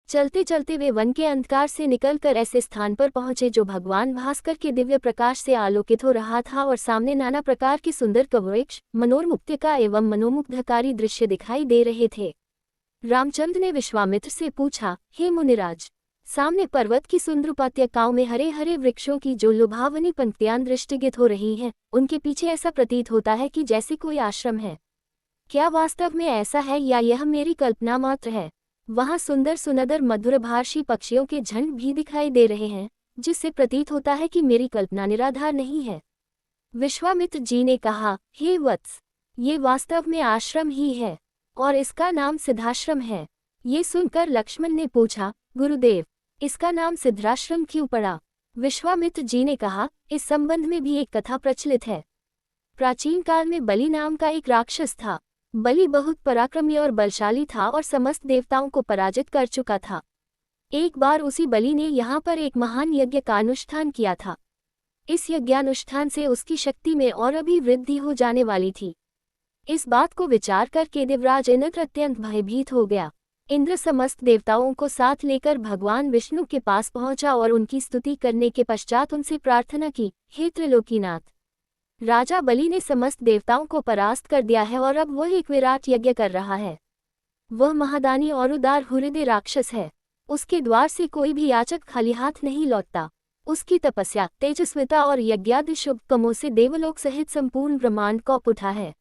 चलते चलते way one के अंधकार से निकलकर ऐसे स्थान पर पहुंचे जो भगवान भास्कर के दिव्य प्रकाश से आलोकित हो रहा था और सामने नाना प्रकार के सुंदर कवृक्ष, मनोरमुग्धका एवं मनोमुग्धकारी दृश्य दिखाई दे रहे थे। रामचंद्र ने विश्वामित्र से पूछा, हे मुनिराज, सामने पर्वत की सुंदर उपत्यकाओं में हरे हरे वृक्षों की जो लुभावनी पंक्तियां दृष्टिगत हो रही हैं, उनके पीछे ऐसा प्रतीत होता है कि जैसे कोई आश्रम है। क्या वास्तव में ऐसा है या यह मेरी कल्पना मात्र है? वहां सुंदर सुनदर मधुरभाषी पक्षियों के झुंड भी दिखाई दे रहे हैं, जिससे प्रतीत होता है कि मेरी कल्पना निराधार नहीं है। विश्वामित्र जी ने कहा, हे वत्स, ये वास्तव में आश्रम ही है और इसका नाम सिद्धाश्रम है। ये सुनकर लक्ष्मण ने पूछा, गुरुदेव, इसका नाम सिद्धाश्रम क्यों पड़ा? विश्वामित्र जी ने कहा, इस संबंध में भी एक कथा प्रचलित है। प्राचीन काल में बलि नाम का एक राक्षस था। बलि बहुत पराक्रमी और बलशाली था और समस्त देवताओं को पराजित कर चुका था। एक बार उसी बलि ने यहाँ पर एक महान यज्ञ का अनुष्ठान किया था। इस यज्ञानुष्ठान से उसकी शक्ति में और अभिवृद्धि हो जाने वाली थी। इस बात को विचार करके देवराज इंद्र अत्यंत भयभीत हो गया। इंद्र समस्त देवताओं को साथ लेकर भगवान विष्णु के पास पहुंचा और उनकी स्तुति करने के पश्चात उनसे प्रार्थना की, हे त्रिलोकीनाथ, राजा बलि ने समस्त देवताओं को परास्त कर दिया है और अब वह एक विराट यज्ञ कर रहा है। वह महादानी और उदार हृदय राक्षस है। उसके द्वार से कोई भी याचक खाली हाथ नहीं लौटता। उसकी तपस्या, तेजस्विता और यज्ञादि शुभ कर्मों से देवलोक सहित संपूर्ण ब्रह्मांड कौप उठा है।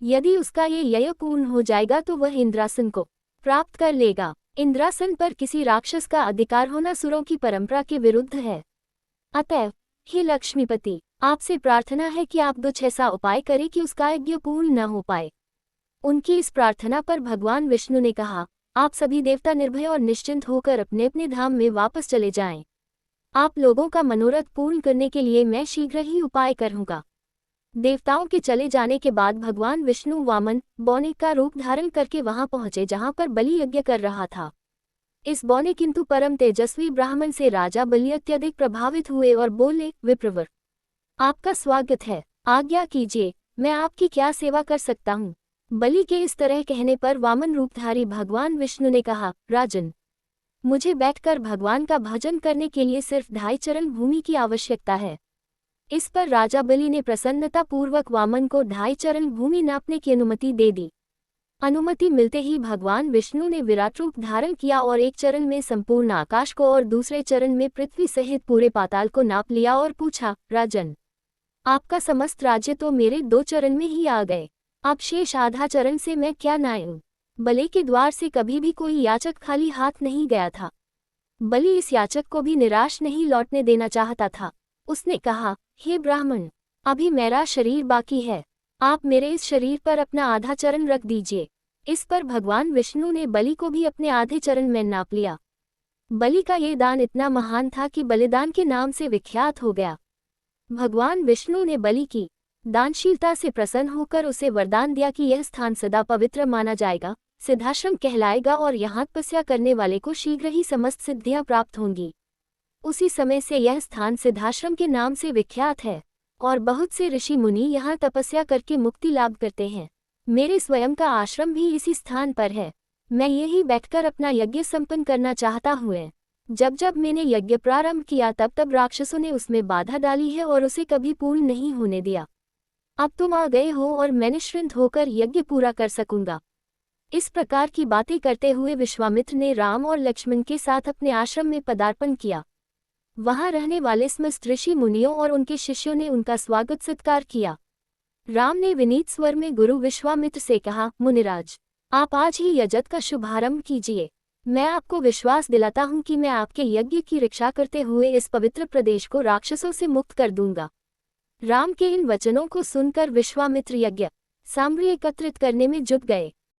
यदि उसका ये यज्ञ पूर्ण हो जाएगा तो वह इंद्रासन को प्राप्त कर लेगा। इंद्रासन पर किसी राक्षस का अधिकार होना सुरों की परंपरा के विरुद्ध है। अतएव हे लक्ष्मीपति, आपसे प्रार्थना है कि आप कुछ ऐसा उपाय करें कि उसका यज्ञ पूर्ण न हो पाए। उनकी इस प्रार्थना पर भगवान विष्णु ने कहा, आप सभी देवता निर्भय और निश्चिंत होकर अपने अपने धाम में वापस चले जाएं। आप लोगों का मनोरथ पूर्ण करने के लिए मैं शीघ्र ही उपाय करूंगा। देवताओं के चले जाने के बाद भगवान विष्णु वामन बौने का रूप धारण करके वहां पहुंचे जहां पर बलि यज्ञ कर रहा था। इस बौने किंतु परम तेजस्वी ब्राह्मण से राजा बलि अत्यधिक प्रभावित हुए और बोले, विप्रवर, आपका स्वागत है, आज्ञा कीजिए, मैं आपकी क्या सेवा कर सकता हूँ? बलि के इस तरह कहने पर वामन रूपधारी भगवान विष्णु ने कहा, राजन, मुझे बैठकर भगवान का भजन करने के लिए सिर्फ 2.5 चरण भूमि की आवश्यकता है। इस पर राजा बलि ने प्रसन्नता पूर्वक वामन को 2.5 चरण भूमि नापने की अनुमति दे दी। अनुमति मिलते ही भगवान विष्णु ने विराट रूप धारण किया और एक चरण में संपूर्ण आकाश को और दूसरे चरण में पृथ्वी सहित पूरे पाताल को नाप लिया और पूछा, राजन, आपका समस्त राज्य तो मेरे 2 चरण में ही आ गए, अब शेष आधा चरण से मैं क्या नायूं? बलि के द्वार से कभी भी कोई याचक खाली हाथ नहीं गया था। बलि इस याचक को भी निराश नहीं लौटने देना चाहता था। उसने कहा, हे ब्राह्मण, अभी मेरा शरीर बाकी है, आप मेरे इस शरीर पर अपना आधा चरण रख दीजिए। इस पर भगवान विष्णु ने बलि को भी अपने आधे चरण में नाप लिया। बलि का ये दान इतना महान था कि बलिदान के नाम से विख्यात हो गया। भगवान विष्णु ने बलि की दानशीलता से प्रसन्न होकर उसे वरदान दिया कि यह स्थान सदा पवित्र माना जाएगा, सिद्धाश्रम कहलाएगा और यहाँ तपस्या करने वाले को शीघ्र ही समस्त सिद्धियां प्राप्त होंगी। उसी समय से यह स्थान सिद्धाश्रम के नाम से विख्यात है और बहुत से ऋषि मुनि यहाँ तपस्या करके मुक्ति लाभ करते हैं। मेरे स्वयं का आश्रम भी इसी स्थान पर है। मैं यही बैठकर अपना यज्ञ संपन्न करना चाहता हूँ। जब जब मैंने यज्ञ प्रारंभ किया तब तब राक्षसों ने उसमें बाधा डाली है और उसे कभी पूर्ण नहीं होने दिया। अब तुम आ गए हो और मैं निश्चिंत होकर यज्ञ पूरा कर सकूंगा। इस प्रकार की बातें करते हुए विश्वामित्र ने राम और लक्ष्मण के साथ अपने आश्रम में पदार्पण किया। वहां रहने वाले समस्त ऋषि मुनियों और उनके शिष्यों ने उनका स्वागत सत्कार किया। राम ने विनीत स्वर में गुरु विश्वामित्र से कहा, मुनिराज, आप आज ही यज्ञ का शुभारंभ कीजिए। मैं आपको विश्वास दिलाता हूं कि मैं आपके यज्ञ की रक्षा करते हुए इस पवित्र प्रदेश को राक्षसों से मुक्त कर दूंगा। राम के इन वचनों को सुनकर विश्वामित्र यज्ञ सामग्री एकत्रित करने में जुट गए।